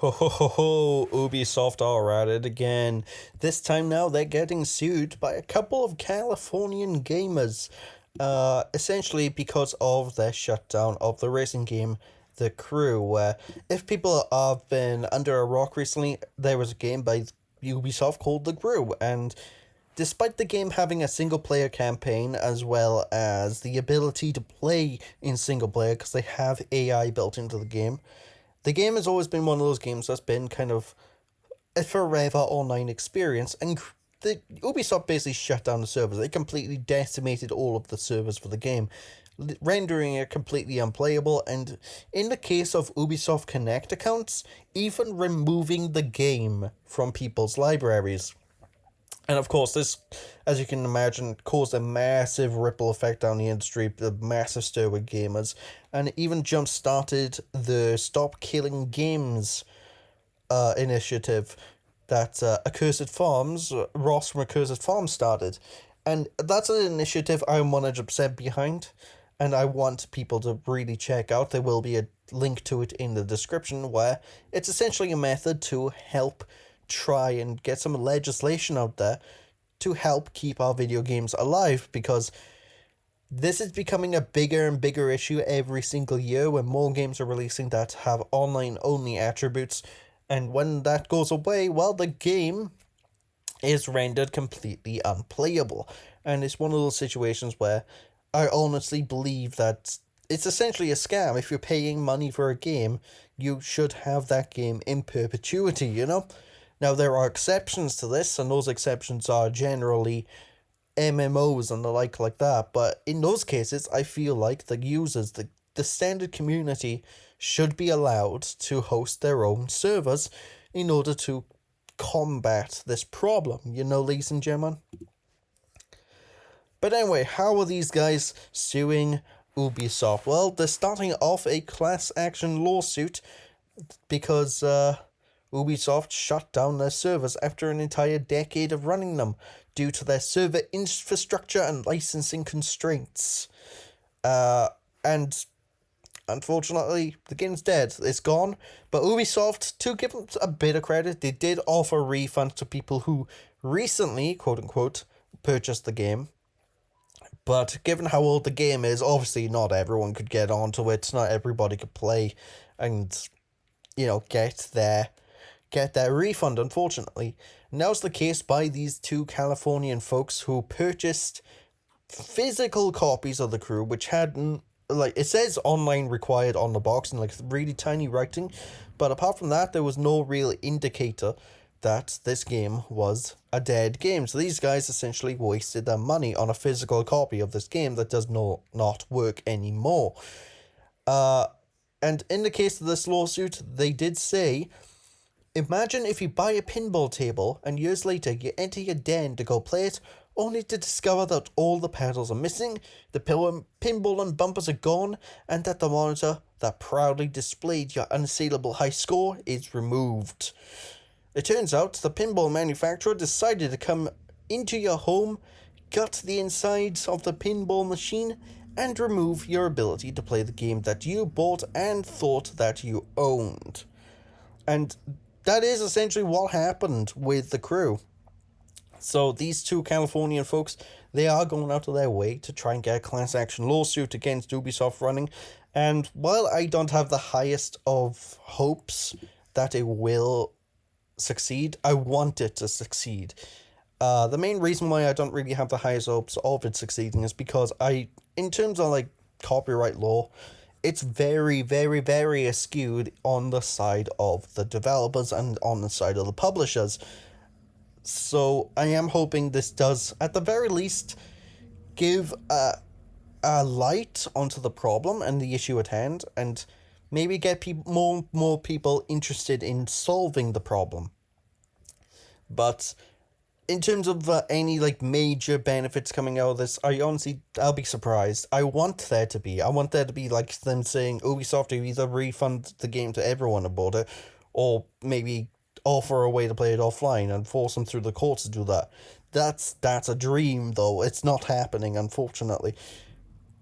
Ho ho ho ho, Ubisoft are at it again. This time now they're getting sued by a couple of Californian gamers. Essentially because of their shutdown of the racing game The Crew, where if people have been under a rock recently, there was a game by Ubisoft called The Crew, and despite the game having a single player campaign as well as the ability to play in single player because they have AI built into the game has always been one of those games that's been kind of a forever online experience, and the Ubisoft basically shut down the servers. They completely decimated all of the servers for the game, rendering it completely unplayable, and in the case of Ubisoft Connect accounts, even removing the game from people's libraries. And of course, this, as you can imagine, caused a massive ripple effect down the industry, a massive stir with gamers, and it even jump started the Stop Killing Games initiative that Accursed Farms, Ross from Accursed Farms started. And that's an initiative I'm 100% behind, and I want people to really check out. There will be a link to it in the description, where it's essentially a method to help try and get some legislation out there to help keep our video games alive, because this is becoming a bigger and bigger issue every single year when more games are releasing that have online only attributes, and when that goes away, well, the game is rendered completely unplayable. And it's one of those situations where I honestly believe that it's essentially a scam. If you're paying money for a game, you should have that game in perpetuity, you know? Now, there are exceptions to this, and those exceptions are generally MMOs and the like that, but in those cases, I feel like the users, the standard community, should be allowed to host their own servers in order to combat this problem, you know, ladies and gentlemen? But anyway, how are these guys suing Ubisoft? Well, they're starting off a class action lawsuit because, Ubisoft shut down their servers after an entire decade of running them due to their server infrastructure and licensing constraints. And unfortunately, the game's dead. It's gone. But Ubisoft, to give them a bit of credit, they did offer refunds to people who recently, quote unquote, purchased the game. But given how old the game is, obviously not everyone could get onto it. Not everybody could play and, you know, get their refund, unfortunately. And that was the case by these two Californian folks who purchased physical copies of The Crew, which had, like, it says online required on the box in, like, really tiny writing, but apart from that, there was no real indicator that this game was a dead game. So these guys essentially wasted their money on a physical copy of this game that does not work anymore. And in the case of this lawsuit, they did say, imagine if you buy a pinball table and years later you enter your den to go play it, only to discover that all the pedals are missing, the pinball and bumpers are gone, and that the monitor that proudly displayed your unassailable high score is removed. It turns out the pinball manufacturer decided to come into your home, gut the insides of the pinball machine, and remove your ability to play the game that you bought and thought that you owned. And that is essentially what happened with The Crew. So these two Californian folks, they are going out of their way to try and get a class action lawsuit against Ubisoft running. And while I don't have the highest of hopes that it will succeed, I want it to succeed. The main reason why I don't really have the highest hopes of it succeeding is because in terms of like copyright law, it's very, very, very skewed on the side of the developers and on the side of the publishers. So I am hoping this does, at the very least, give a light onto the problem and the issue at hand, and maybe get more people interested in solving the problem. But in terms of any like major benefits coming out of this, I'll be surprised. I want there to be like them saying, Ubisoft, you either refund the game to everyone who bought it, or maybe offer a way to play it offline and force them through the courts to do that. That's a dream, though. It's not happening, unfortunately.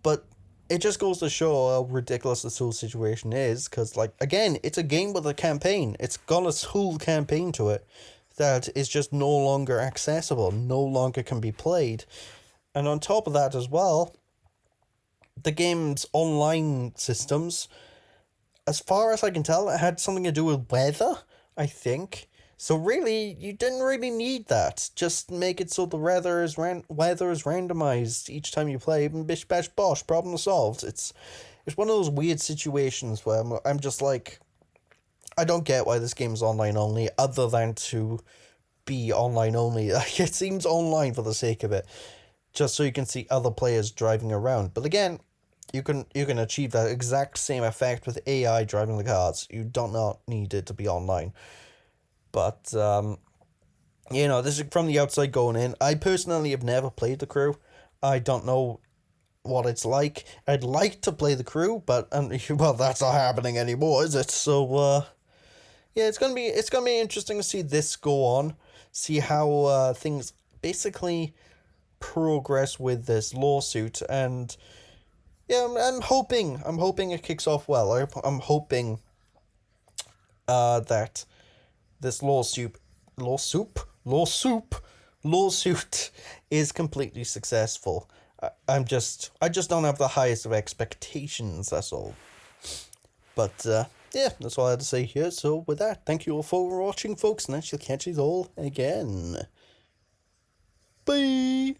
But it just goes to show how ridiculous this whole situation is. Because, like, again, it's a game with a campaign. It's got a whole campaign to it that is just no longer accessible, no longer can be played. And on top of that as well, the game's online systems, as far as I can tell, it had something to do with weather, I think. So really, you didn't really need that. Just make it so the weather is randomized each time you play, and bish bash bosh, problem solved. It's one of those weird situations where I'm just like, I don't get why this game's online only, other than to be online only. Like, it seems online for the sake of it, just so you can see other players driving around. But again, you can achieve that exact same effect with AI driving the cars. You do not need it to be online. But this is from the outside going in. I personally have never played the crew. I don't know what it's like. I'd like to play the crew, but well, that's not happening anymore, is it? So yeah, it's gonna be interesting to see this go on, see how things basically progress with this lawsuit, and yeah, I'm hoping it kicks off well. I'm hoping that this lawsuit lawsuit is completely successful. I just don't have the highest of expectations, that's all. But yeah, that's all I had to say here. So with that, thank you all for watching, folks, and I shall catch you all again. Bye.